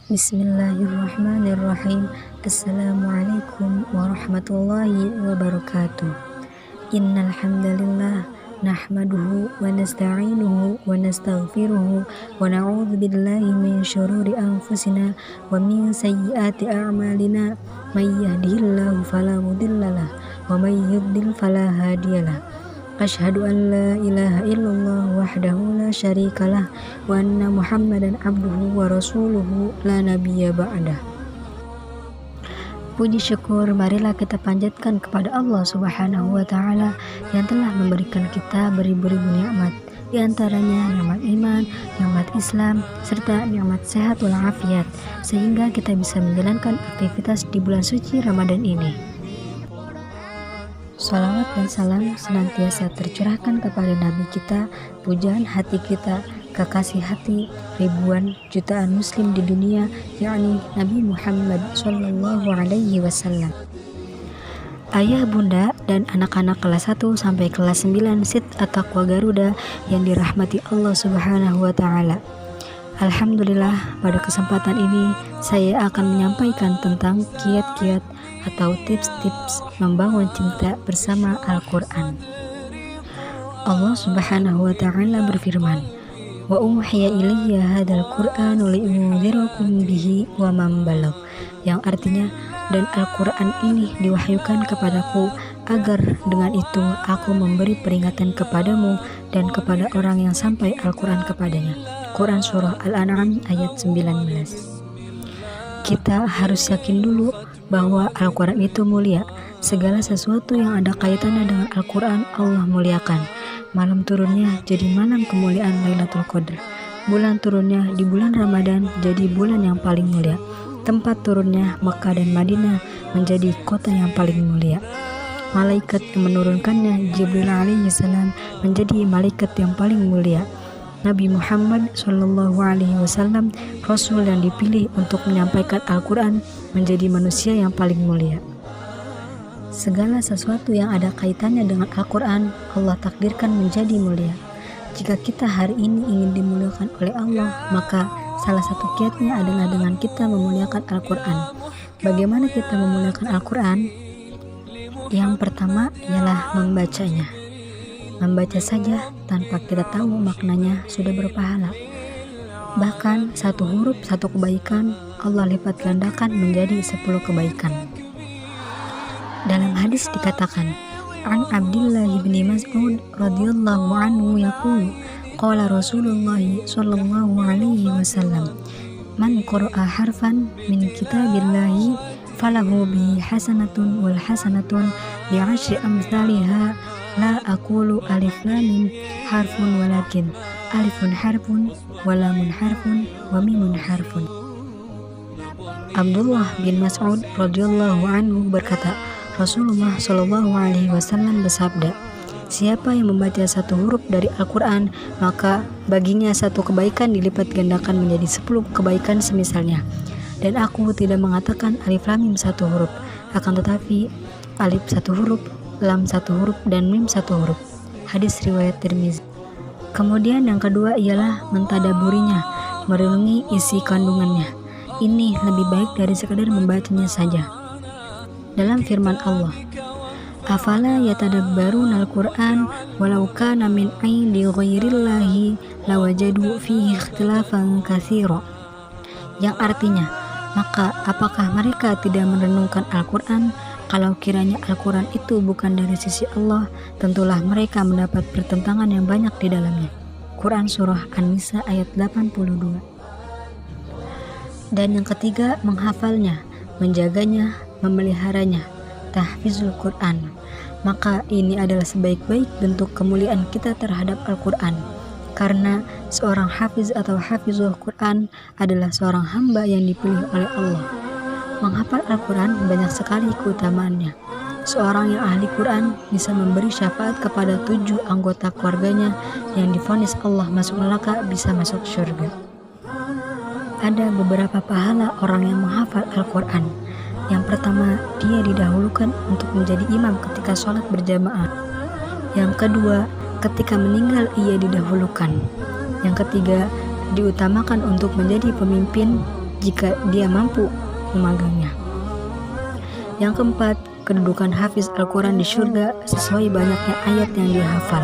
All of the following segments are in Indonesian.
Bismillahirrahmanirrahim. Assalamualaikum warahmatullahi wabarakatuh. Innal hamdalillah nahmaduhu wa nasta'inuhu wa nastaghfiruhu wa na'udzu billahi min syururi anfusina wa min sayyiati a'malina. May yahdihillahu fala mudhillalah wa may yudlil fala hadiyalah. Asyhadu an la ilaha illallah wahdahu la syarikalah wa anna Muhammadan abduhu wa rasuluhu la nabiyya ba'dah. Puji syukur marilah kita panjatkan kepada Allah Subhanahu wa taala yang telah memberikan kita beribu-ribu nikmat, di antaranya nikmat iman, nikmat Islam, serta nikmat sehat walafiat, sehingga kita bisa menjalankan aktivitas di bulan suci Ramadan ini. Salawat dan salam senantiasa tercurahkan kepada Nabi kita, pujaan hati kita, kekasih hati ribuan jutaan muslim di dunia, yakni Nabi Muhammad Sallallahu Alaihi Wasallam. Ayah, bunda, dan anak-anak kelas 1 sampai kelas 9 SIT At-Taqwa Garuda yang dirahmati Allah Subhanahu wa taala. Alhamdulillah, pada kesempatan ini saya akan menyampaikan tentang kiat-kiat atau tips-tips membangun cinta bersama Al-Quran. Allah Subhanahu wa ta'ala berfirman, wa uhiya ilayya hadzal Qur'anu li'unzirakum bihi wa man balagh, yang artinya, dan Al-Quran ini diwahyukan kepadaku agar dengan itu aku memberi peringatan kepadamu dan kepada orang yang sampai Al-Quran kepadanya. Quran Surah Al-An'am ayat 19. Kita harus yakin dulu bahwa Al-Quran itu mulia. Segala sesuatu yang ada kaitannya dengan Al-Quran Allah muliakan. Malam turunnya jadi malam kemuliaan Lailatul Qadar. Bulan turunnya di bulan Ramadan jadi bulan yang paling mulia. Tempat turunnya Mekah dan Madinah menjadi kota yang paling mulia. Malaikat yang menurunkannya Jibril alaihi salam menjadi malaikat yang paling mulia. Nabi Muhammad Sallallahu Alaihi Wasallam, Rasul yang dipilih untuk menyampaikan Al-Quran, menjadi manusia yang paling mulia. Segala sesuatu yang ada kaitannya dengan Al-Quran, Allah takdirkan menjadi mulia. Jika kita hari ini ingin dimuliakan oleh Allah, maka salah satu kiatnya adalah dengan kita memuliakan Al-Quran. Bagaimana kita memuliakan Al-Quran? Yang pertama ialah membacanya. Membaca saja tanpa kita tahu maknanya sudah berpahala. Bahkan satu huruf satu kebaikan Allah lipat gandakan menjadi 10 kebaikan. Dalam hadis dikatakan, An Abdullah bin Mas'ud radhiyallahu anhu yaqulu, qala Rasulullah sallallahu alaihi wasallam, man qara'a harfan min kitabillahi falahu bihi hasanatun wal hasanatun bi 'ashri amsalihha. La aqulu alif lam mim harfun walakin alifun harfun wa lamun harfun wa mimun harfun. Abdullah bin Mas'ud radhiyallahu anhu berkata, Rasulullah Shallallahu alaihi wasallam bersabda, siapa yang membaca satu huruf dari Al-Quran, maka baginya satu kebaikan dilipat gandakan menjadi 10 kebaikan semisalnya. Dan aku tidak mengatakan alif lam mim satu huruf, akan tetapi alif satu huruf, lam satu huruf, dan mim satu huruf. Hadis riwayat Tirmizi. Kemudian yang kedua ialah mentadaburinya, merenungi isi kandungannya. Ini lebih baik dari sekadar membacanya saja. Dalam firman Allah, afala yatadabbaruna al-Qur'an walau kana min 'indi ghairillahi lawajadu fihi ikhtilafan katsira. Yang artinya, maka apakah mereka tidak merenungkan Al-Quran? Kalau kiranya Al-Quran itu bukan dari sisi Allah, tentulah mereka mendapat pertentangan yang banyak di dalamnya. Quran Surah An-Nisa ayat 82. Dan yang ketiga, menghafalnya, menjaganya, memeliharanya, tahfizul Quran. Maka ini adalah sebaik-baik bentuk kemuliaan kita terhadap Al-Quran. Karena seorang hafiz atau hafizul Quran adalah seorang hamba yang dipilih oleh Allah. Menghafal Al-Quran banyak sekali keutamaannya. Seorang yang ahli Quran bisa memberi syafaat kepada 7 anggota keluarganya yang divonis Allah masuk neraka bisa masuk surga. Ada beberapa pahala orang yang menghafal Al-Quran. Yang pertama, dia didahulukan untuk menjadi imam ketika sholat berjamaah. Yang kedua, ketika meninggal ia didahulukan. Yang ketiga, diutamakan untuk menjadi pemimpin jika dia mampu memegangnya. Yang keempat, kedudukan hafiz Al-Quran di surga sesuai banyaknya ayat yang dia hafal.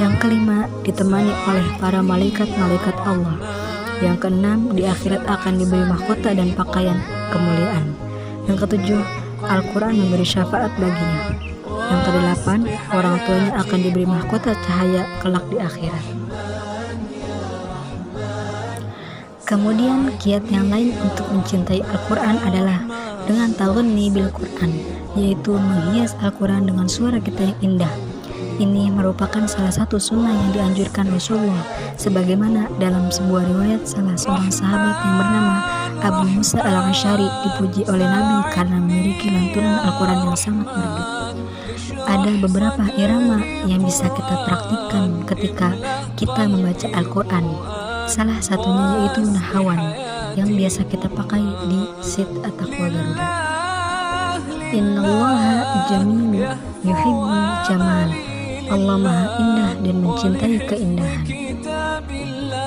Yang kelima, ditemani oleh para malaikat-malaikat Allah. Yang keenam, di akhirat akan diberi mahkota dan pakaian kemuliaan. Yang ketujuh, Al-Quran memberi syafaat baginya. Yang kedelapan, orang tuanya akan diberi mahkota cahaya kelak di akhirat. Kemudian kiat yang lain untuk mencintai Al-Quran adalah dengan taghanni bil Quran, yaitu menghias Al-Quran dengan suara kita yang indah. Ini merupakan salah satu sunnah yang dianjurkan Rasulullah, sebagaimana dalam sebuah riwayat salah seorang sahabat yang bernama Abu Musa al-Asy'ari dipuji oleh Nabi karena memiliki lantunan Al-Quran yang sangat merdu. Ada beberapa irama yang bisa kita praktikkan ketika kita membaca Al-Quran. Salah satunya yaitu nahawan yang biasa kita pakai di Sit At-Taqwa Garuda. Innallaha jamil yuhibbul jamal. Allah maha indah dan mencintai keindahan.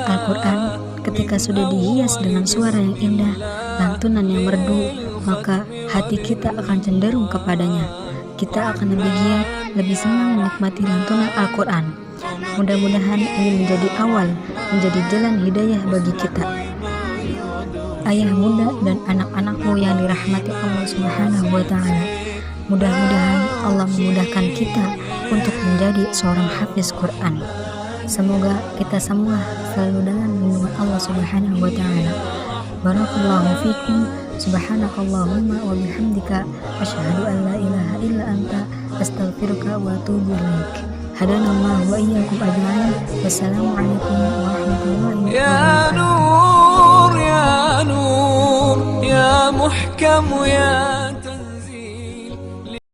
Al-Quran ketika sudah dihias dengan suara yang indah, lantunan yang merdu, maka hati kita akan cenderung kepadanya. Kita akan lebih giat, lebih senang menikmati lantunan Al-Quran. Mudah-mudahan ini menjadi awal, menjadi jalan hidayah bagi kita. Ayah bunda dan anak-anakmu yang dirahmati Allah Subhanahu wa Ta'ala, mudah-mudahan Allah memudahkan kita untuk menjadi seorang hafiz Quran. Semoga kita semua selalu dalam lindungan Allah Subhanahu wa Ta'ala. Barakallahu fikum. Subhanakallahumma wa bihamdika asyhadu an la ilaha illa anta astaghfiruka wa atubu ilaik. Hadanallahu wa iyyakum ajma'in. Wassalamualaikum warahmatullahi wabarakatuh. Ya Nur, ya Nur, ya Muhkam, ya